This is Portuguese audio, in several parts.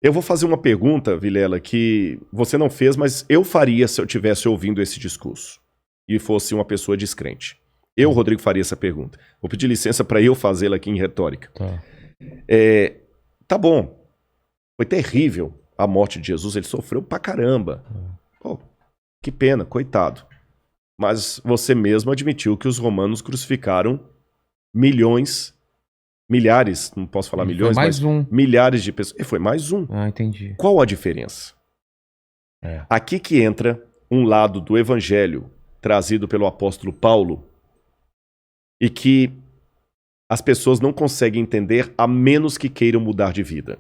Eu vou fazer uma pergunta, Vilela, que você não fez, mas eu faria se eu estivesse ouvindo esse discurso e fosse uma pessoa descrente. Eu, Rodrigo, faria essa pergunta. Vou pedir licença para eu fazê-la aqui em retórica. Tá. Tá bom, foi terrível a morte de Jesus, ele sofreu pra caramba. Pô, que pena, coitado. Mas você mesmo admitiu que os romanos crucificaram milhares, não posso falar Ele milhões, foi mais mas um. milhares de pessoas. E foi mais um. Ah, entendi. Qual a diferença? Aqui que entra um lado do evangelho trazido pelo apóstolo Paulo e que as pessoas não conseguem entender a menos que queiram mudar de vida.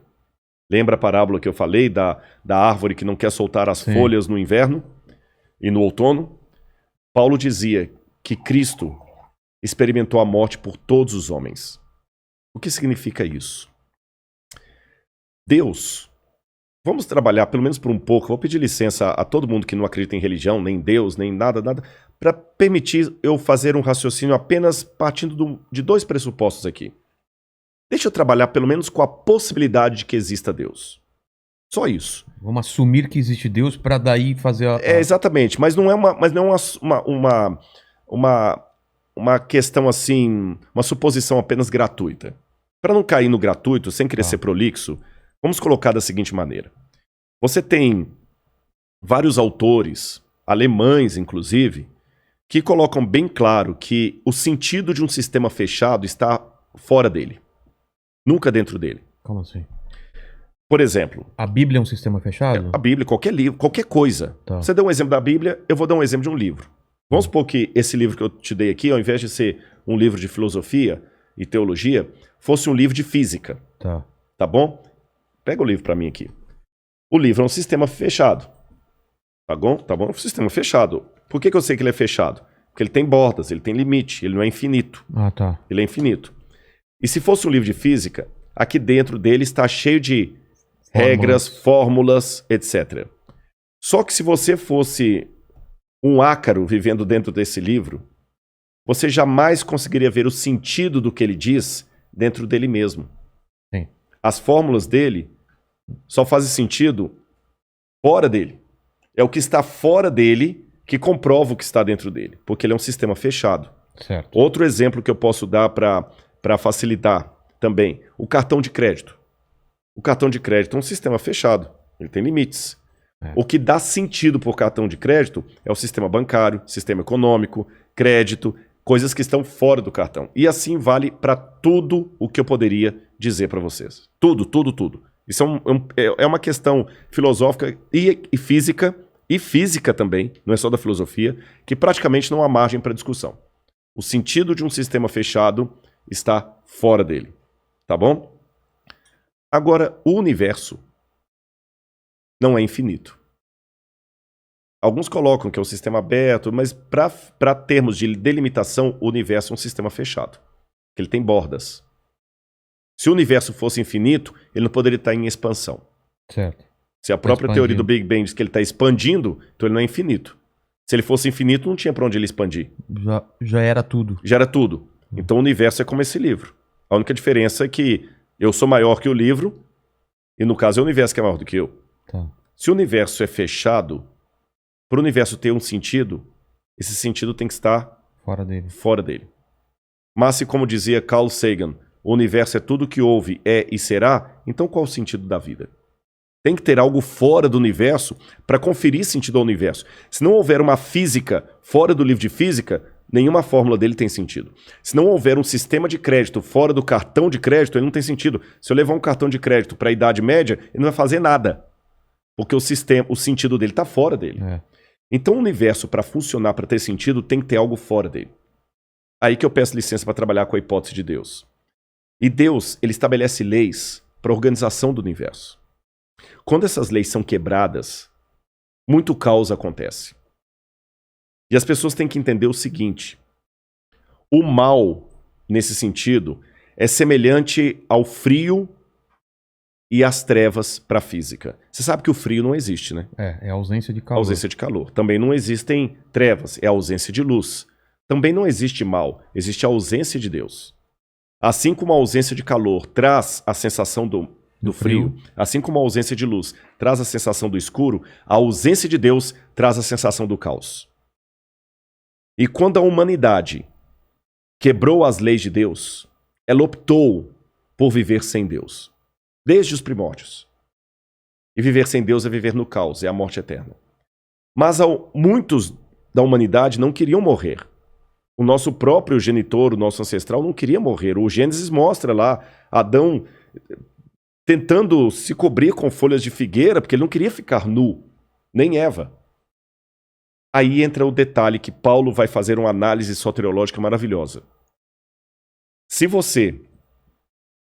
Lembra a parábola que eu falei da árvore que não quer soltar as folhas no inverno e no outono? Paulo dizia que Cristo experimentou a morte por todos os homens. O que significa isso? Deus, vamos trabalhar pelo menos por um pouco, vou pedir licença a todo mundo que não acredita em religião, nem Deus, nem nada, para permitir eu fazer um raciocínio apenas partindo de dois pressupostos aqui. Deixa eu trabalhar pelo menos com a possibilidade de que exista Deus. Só isso. Vamos assumir que existe Deus para daí fazer a... Exatamente, mas não é uma questão assim, uma suposição apenas gratuita. Para não cair no gratuito, sem querer ser prolixo, vamos colocar da seguinte maneira. Você tem vários autores, alemães inclusive, que colocam bem claro que o sentido de um sistema fechado está fora dele. Nunca dentro dele. Como assim? Por exemplo... A Bíblia é um sistema fechado? A Bíblia, qualquer livro, qualquer coisa. Tá. Você deu um exemplo da Bíblia, eu vou dar um exemplo de um livro. Vamos supor que esse livro que eu te dei aqui, ao invés de ser um livro de filosofia e teologia, fosse um livro de física. Tá. Tá bom? Pega o livro para mim aqui. O livro é um sistema fechado. Tá bom? Tá bom? É um sistema fechado. Por que eu sei que ele é fechado? Porque ele tem bordas, ele tem limite, ele não é infinito. Ah, tá. Ele é infinito. E se fosse um livro de física, aqui dentro dele está cheio de regras, fórmulas, etc. Só que se você fosse um ácaro vivendo dentro desse livro, você jamais conseguiria ver o sentido do que ele diz dentro dele mesmo. Sim. As fórmulas dele só fazem sentido fora dele. É o que está fora dele que comprova o que está dentro dele, porque ele é um sistema fechado. Certo. Outro exemplo que eu posso dar para facilitar também, o cartão de crédito. O cartão de crédito é um sistema fechado, ele tem limites. O que dá sentido por cartão de crédito é o sistema bancário, sistema econômico, crédito, coisas que estão fora do cartão. E assim vale para tudo o que eu poderia dizer para vocês. Tudo, tudo, tudo. Isso é uma questão filosófica e física também, não é só da filosofia, que praticamente não há margem para discussão. O sentido de um sistema fechado está fora dele. Tá bom? Agora, o universo não é infinito. Alguns colocam que é um sistema aberto, mas para termos de delimitação, o universo é um sistema fechado. Ele tem bordas. Se o universo fosse infinito, ele não poderia estar em expansão. Certo. Se a própria teoria do Big Bang diz que ele está expandindo, então ele não é infinito. Se ele fosse infinito, não tinha para onde ele expandir. Já era tudo. Já era tudo. Então o universo é como esse livro. A única diferença é que eu sou maior que o livro, e no caso é o universo que é maior do que eu. Tá. Se o universo é fechado, para o universo ter um sentido, esse sentido tem que estar fora dele. Mas se, como dizia Carl Sagan, o universo é tudo que houve, é e será, então qual o sentido da vida? Tem que ter algo fora do universo para conferir sentido ao universo. Se não houver uma física fora do livro de física, nenhuma fórmula dele tem sentido. Se não houver um sistema de crédito fora do cartão de crédito, ele não tem sentido. Se eu levar um cartão de crédito para a Idade Média, ele não vai fazer nada. Porque o sentido dele está fora dele. Então o universo, para funcionar, para ter sentido, tem que ter algo fora dele. Aí que eu peço licença para trabalhar com a hipótese de Deus. E Deus, ele estabelece leis para a organização do universo. Quando essas leis são quebradas, muito caos acontece. E as pessoas têm que entender o seguinte: o mal, nesse sentido, é semelhante ao frio e às trevas para a física. Você sabe que o frio não existe, né? É a ausência de calor. Ausência de calor. Também não existem trevas, é a ausência de luz. Também não existe mal, existe a ausência de Deus. Assim como a ausência de calor traz a sensação do frio. Assim como a ausência de luz traz a sensação do escuro, a ausência de Deus traz a sensação do caos. E quando a humanidade quebrou as leis de Deus, ela optou por viver sem Deus, desde os primórdios. E viver sem Deus é viver no caos, é a morte eterna. Mas muitos da humanidade não queriam morrer. O nosso próprio genitor, o nosso ancestral, não queria morrer. O Gênesis mostra lá Adão tentando se cobrir com folhas de figueira, porque ele não queria ficar nu, nem Eva. Aí entra o detalhe que Paulo vai fazer uma análise soteriológica maravilhosa. Se você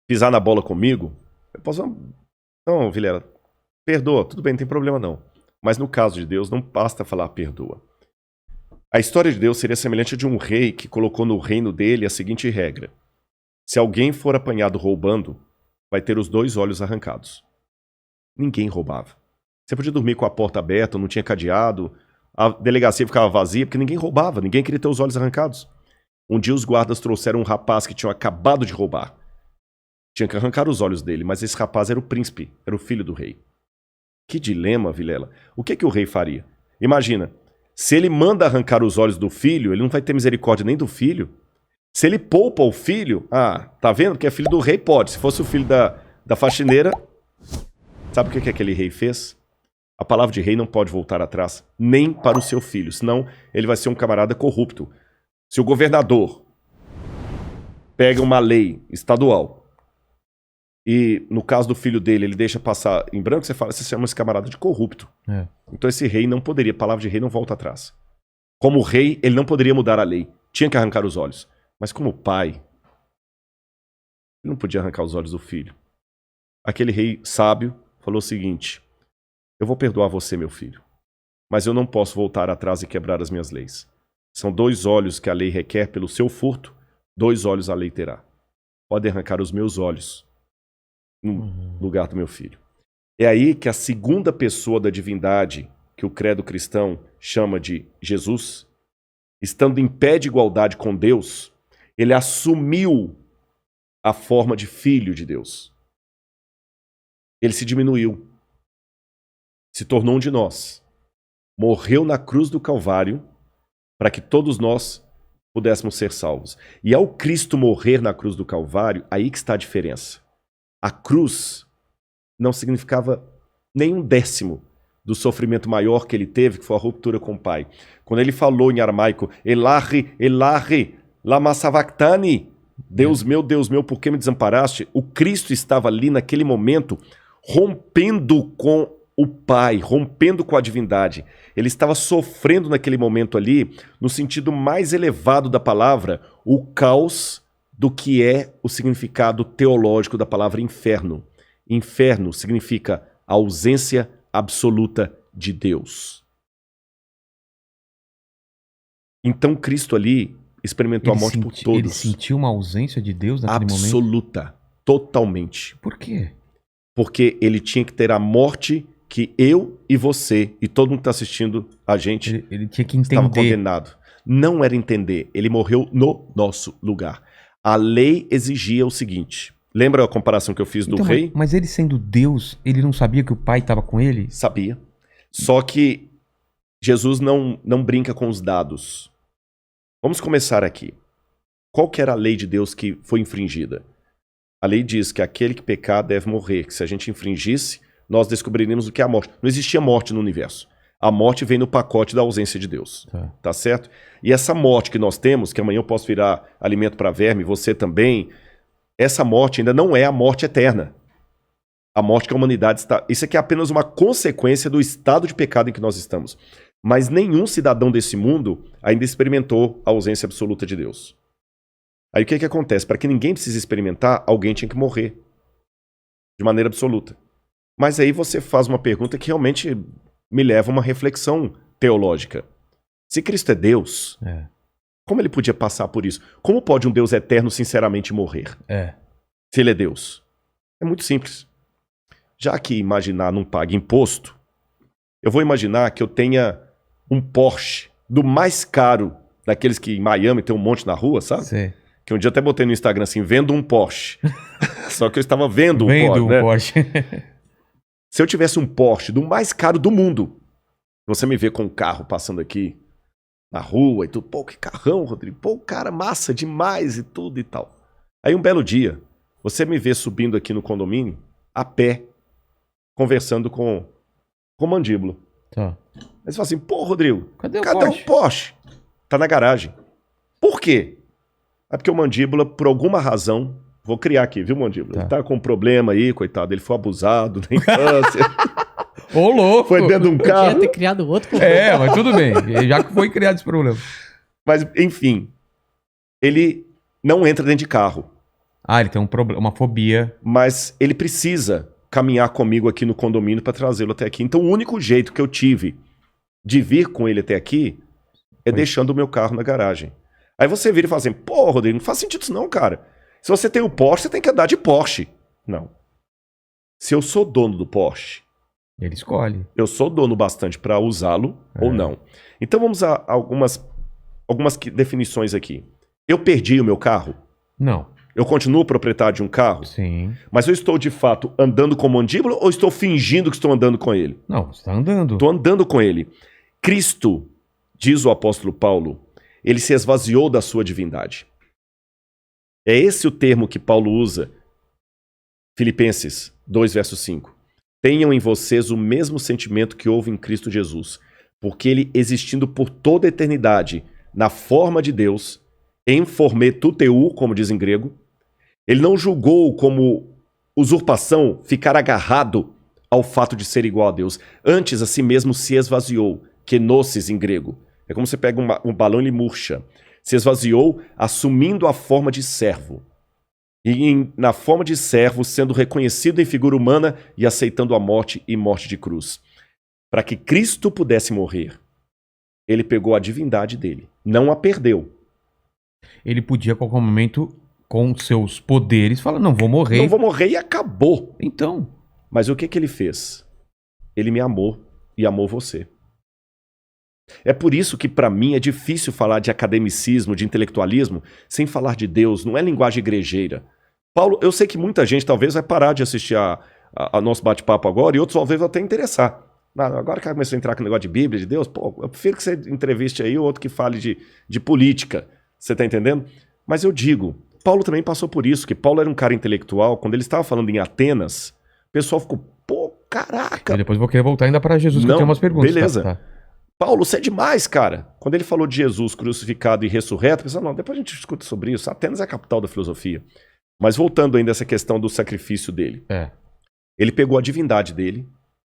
pisar na bola comigo, eu posso... Não, Vilela, perdoa, tudo bem, não tem problema não. Mas no caso de Deus, não basta falar perdoa. A história de Deus seria semelhante a de um rei que colocou no reino dele a seguinte regra. Se alguém for apanhado roubando, vai ter os 2 olhos arrancados. Ninguém roubava. Você podia dormir com a porta aberta, não tinha cadeado, a delegacia ficava vazia, porque ninguém roubava, ninguém queria ter os olhos arrancados. Um dia os guardas trouxeram um rapaz que tinha acabado de roubar. Tinha que arrancar os olhos dele, mas esse rapaz era o príncipe, era o filho do rei. Que dilema, Vilela. O que o rei faria? Imagina, se ele manda arrancar os olhos do filho, ele não vai ter misericórdia nem do filho. Se ele poupa o filho, tá vendo? Porque é filho do rei, pode. Se fosse o filho da faxineira, sabe o que aquele rei fez? A palavra de rei não pode voltar atrás, nem para o seu filho, senão ele vai ser um camarada corrupto. Se o governador pega uma lei estadual e, no caso do filho dele, ele deixa passar em branco, você chama esse camarada de corrupto. É. Então esse rei não poderia, a palavra de rei não volta atrás. Como rei, ele não poderia mudar a lei, tinha que arrancar os olhos. Mas como pai, ele não podia arrancar os olhos do filho. Aquele rei sábio falou o seguinte: eu vou perdoar você, meu filho, mas eu não posso voltar atrás e quebrar as minhas leis. São 2 olhos que a lei requer pelo seu furto, 2 olhos a lei terá. Pode arrancar os meus olhos no lugar do meu filho. É aí que a segunda pessoa da divindade, que o credo cristão chama de Jesus, estando em pé de igualdade com Deus, ele assumiu a forma de filho de Deus. Ele se diminuiu, se tornou um de nós, morreu na cruz do Calvário para que todos nós pudéssemos ser salvos. E ao Cristo morrer na cruz do Calvário, aí que está a diferença. A cruz não significava nem 1/10 do sofrimento maior que ele teve, que foi a ruptura com o Pai. Quando ele falou em aramaico, Elahi, Elahi, lama sabachthani, Deus meu, por que me desamparaste? O Cristo estava ali naquele momento rompendo com o Pai, rompendo com a divindade. Ele estava sofrendo naquele momento ali, no sentido mais elevado da palavra, o caos do que é o significado teológico da palavra inferno. Inferno significa a ausência absoluta de Deus. Então Cristo ali experimentou a morte por todos. Ele sentiu uma ausência de Deus naquele momento? Absoluta, totalmente. Por quê? Porque ele tinha que ter a morte que eu e você e todo mundo que está assistindo a gente ele tinha que entender. Estava condenado. Não era entender, ele morreu no nosso lugar. A lei exigia o seguinte, lembra a comparação que eu fiz do rei? Mas ele sendo Deus, ele não sabia que o Pai estava com ele? Sabia. Só que Jesus não brinca com os dados. Vamos começar aqui. Qual que era a lei de Deus que foi infringida? A lei diz que aquele que pecar deve morrer, que se a gente infringisse, nós descobriríamos o que é a morte. Não existia morte no universo. A morte vem no pacote da ausência de Deus. Tá certo? E essa morte que nós temos, que amanhã eu posso virar alimento para verme, você também, essa morte ainda não é a morte eterna. A morte que a humanidade está... Isso aqui é apenas uma consequência do estado de pecado em que nós estamos. Mas nenhum cidadão desse mundo ainda experimentou a ausência absoluta de Deus. Aí o que acontece? Para que ninguém precise experimentar, alguém tinha que morrer. De maneira absoluta. Mas aí você faz uma pergunta que realmente me leva a uma reflexão teológica. Se Cristo é Deus, como ele podia passar por isso? Como pode um Deus eterno sinceramente morrer? Se ele é Deus? É muito simples. Já que imaginar não paga imposto, eu vou imaginar que eu tenha um Porsche do mais caro, daqueles que em Miami tem um monte na rua, sabe? Sim. Que um dia até botei no Instagram assim, vendo um Porsche. Só que eu estava vendo o Porsche. Se eu tivesse um Porsche do mais caro do mundo, você me vê com um carro passando aqui na rua e tudo. Pô, que carrão, Rodrigo. Pô, cara, massa demais e tudo e tal. Aí um belo dia, você me vê subindo aqui no condomínio, a pé, conversando com o Mandíbula. Tá. Aí você fala assim, pô, Rodrigo, cadê o Porsche? Tá na garagem. Por quê? É porque o Mandíbula, por alguma razão, vou criar aqui, viu, Mandíbula? Tá. Ele tá com um problema aí, coitado, ele foi abusado na infância. Ô, louco! Foi dentro de um carro. Podia ter criado outro problema. Mas tudo bem, já que foi criado esse problema. Mas, enfim, ele não entra dentro de carro. Ele tem uma fobia. Mas ele precisa caminhar comigo aqui no condomínio para trazê-lo até aqui. Então o único jeito que eu tive de vir com ele até aqui é deixando o meu carro na garagem. Aí você vira e fala assim, pô, Rodrigo, não faz sentido isso não, cara. Se você tem o Porsche, você tem que andar de Porsche. Não. Se eu sou dono do Porsche, ele escolhe. Eu sou dono bastante para usá-lo ou não. Então vamos a algumas definições aqui. Eu perdi o meu carro? Não. Eu continuo proprietário de um carro? Sim. Mas eu estou de fato andando com o Mandíbula ou estou fingindo que estou andando com ele? Não, você está andando. Estou andando com ele. Cristo, diz o apóstolo Paulo, ele se esvaziou da sua divindade. É esse o termo que Paulo usa. Filipenses 2, verso 5. Tenham em vocês o mesmo sentimento que houve em Cristo Jesus, porque ele, existindo por toda a eternidade, na forma de Deus, em forme tuteu, como diz em grego, ele não julgou como usurpação ficar agarrado ao fato de ser igual a Deus. Antes, a si mesmo se esvaziou, kenosis em grego. É como você pega um balão e ele murcha. Se esvaziou, assumindo a forma de servo. E na forma de servo, sendo reconhecido em figura humana e aceitando a morte e morte de cruz. Para que Cristo pudesse morrer, ele pegou a divindade dele, não a perdeu. Ele podia, a qualquer momento, com seus poderes, falar, não vou morrer. Não vou morrer e acabou. Então. Mas o que ele fez? Ele me amou e amou você. É por isso que, para mim, é difícil falar de academicismo, de intelectualismo, sem falar de Deus. Não é linguagem igrejeira. Paulo, eu sei que muita gente talvez vai parar de assistir a nosso bate-papo agora e outros talvez vão até interessar. Agora que começou a entrar com o negócio de Bíblia, de Deus, pô, eu prefiro que você entreviste aí outro que fale de política. Você tá entendendo? Mas eu digo, Paulo também passou por isso, que Paulo era um cara intelectual. Quando ele estava falando em Atenas, o pessoal ficou, pô, caraca. E depois vou querer voltar ainda para Jesus, que eu tenho umas perguntas. Beleza. Tá. Paulo, você é demais, cara. Quando ele falou de Jesus crucificado e ressurreto, pensou, não, depois a gente discute sobre isso. Atenas é a capital da filosofia. Mas voltando ainda a essa questão do sacrifício dele. Ele pegou a divindade dele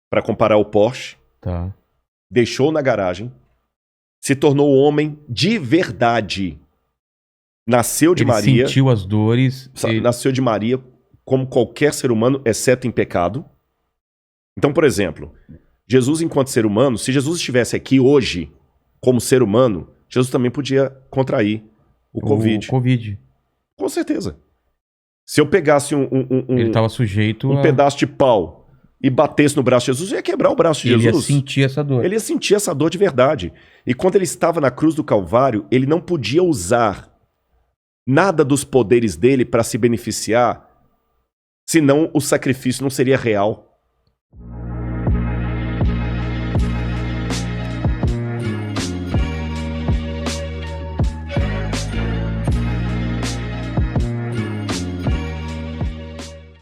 para comparar o Porsche, deixou na garagem, se tornou homem de verdade. Nasceu de Maria. Ele sentiu as dores. Nasceu de Maria como qualquer ser humano, exceto em pecado. Então, por exemplo, Jesus enquanto ser humano, se Jesus estivesse aqui hoje como ser humano, Jesus também podia contrair o Covid. Com certeza. Se eu pegasse ele estava sujeito um pedaço de pau e batesse no braço de Jesus, ia quebrar o braço de Jesus. Ele ia sentir essa dor. Ele ia sentir essa dor de verdade. E quando ele estava na cruz do Calvário, ele não podia usar nada dos poderes dele para se beneficiar, senão o sacrifício não seria real.